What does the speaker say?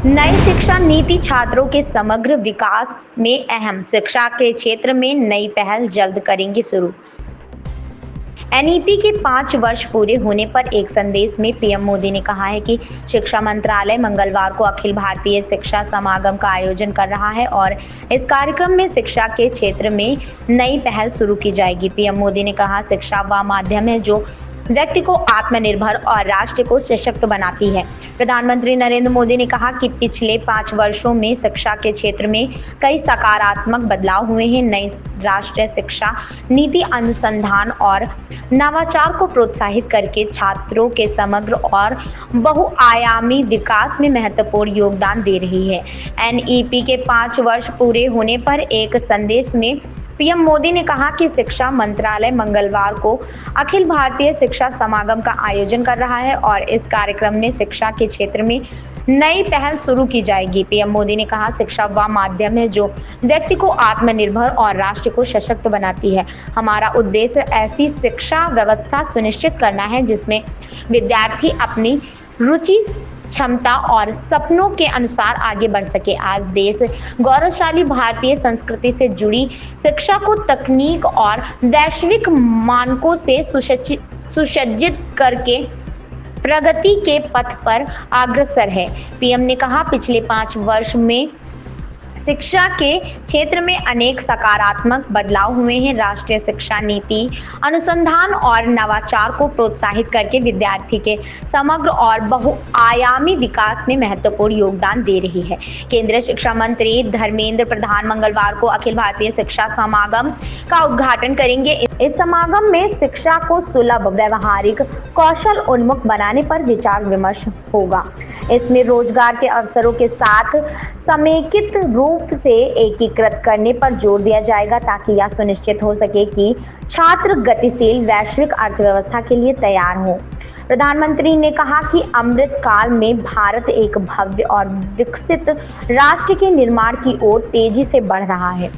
नई शिक्षा नीति छात्रों के समग्र विकास में अहम। शिक्षा के क्षेत्र में नई पहल जल्द करेंगे शुरू। एनईपी के 5 वर्ष पूरे होने पर एक संदेश में पीएम मोदी ने कहा है कि शिक्षा मंत्रालय मंगलवार को अखिल भारतीय शिक्षा समागम का आयोजन कर रहा है और इस कार्यक्रम में शिक्षा के क्षेत्र में नई पहल शुरू की जाएगी। पीएम मोदी ने कहा, शिक्षा वह माध्यम है जो व्यक्ति को आत्मनिर्भर और राष्ट्र को सशक्त बनाती है। प्रधानमंत्री नरेंद्र मोदी ने कहा कि पिछले 5 वर्षों में शिक्षा के क्षेत्र में कई सकारात्मक बदलाव हुए हैं। नई राष्ट्रीय शिक्षा नीति अनुसंधान और नवाचार को प्रोत्साहित करके छात्रों के समग्र और बहुआयामी विकास में महत्वपूर्ण योगदान दे रही है। एनईपी के 5 वर्ष पूरे होने पर एक संदेश में पीएम मोदी ने कहा कि शिक्षा मंत्रालय मंगलवार को अखिल भारतीय शिक्षा समागम का आयोजन कर रहा है और इस कार्यक्रम में शिक्षा के क्षेत्र में नई पहल शुरू की जाएगी। पीएम मोदी ने कहा, शिक्षा वह माध्यम है जो व्यक्ति को आत्मनिर्भर और राष्ट्र को सशक्त बनाती है। हमारा उद्देश्य ऐसी शिक्षा व्यवस्था सुनिश्चित करना है जिसमें विद्यार्थी अपनी रुचि, क्षमता और सपनों के अनुसार आगे बढ़ सके। आज देश गौरवशाली भारतीय संस्कृति से जुड़ी शिक्षा को तकनीक और वैश्विक मानकों से सुसज्जित करके प्रगति के पथ पर अग्रसर है। पीएम ने कहा, पिछले 5 वर्ष में शिक्षा के क्षेत्र में अनेक सकारात्मक बदलाव हुए हैं। राष्ट्रीय शिक्षा नीति अनुसंधान और नवाचार को प्रोत्साहित करके विद्यार्थी के समग्र और बहुआयामी विकास में महत्वपूर्ण योगदान दे रही है। केंद्रीय शिक्षा मंत्री धर्मेंद्र प्रधान मंगलवार को अखिल भारतीय शिक्षा समागम का उद्घाटन करेंगे। इस समागम में शिक्षा को सुलभ, व्यवहारिक, कौशल उन्मुख बनाने पर विचार विमर्श होगा। इसमें रोजगार के अवसरों के साथ समेकित रूप से एकीकृत करने पर जोर दिया जाएगा ताकि यह सुनिश्चित हो सके कि छात्र गतिशील वैश्विक अर्थव्यवस्था के लिए तैयार हों। प्रधानमंत्री ने कहा कि अमृत काल में भारत एक भव्य और विकसित राष्ट्र के निर्माण की ओर तेजी से बढ़ रहा है।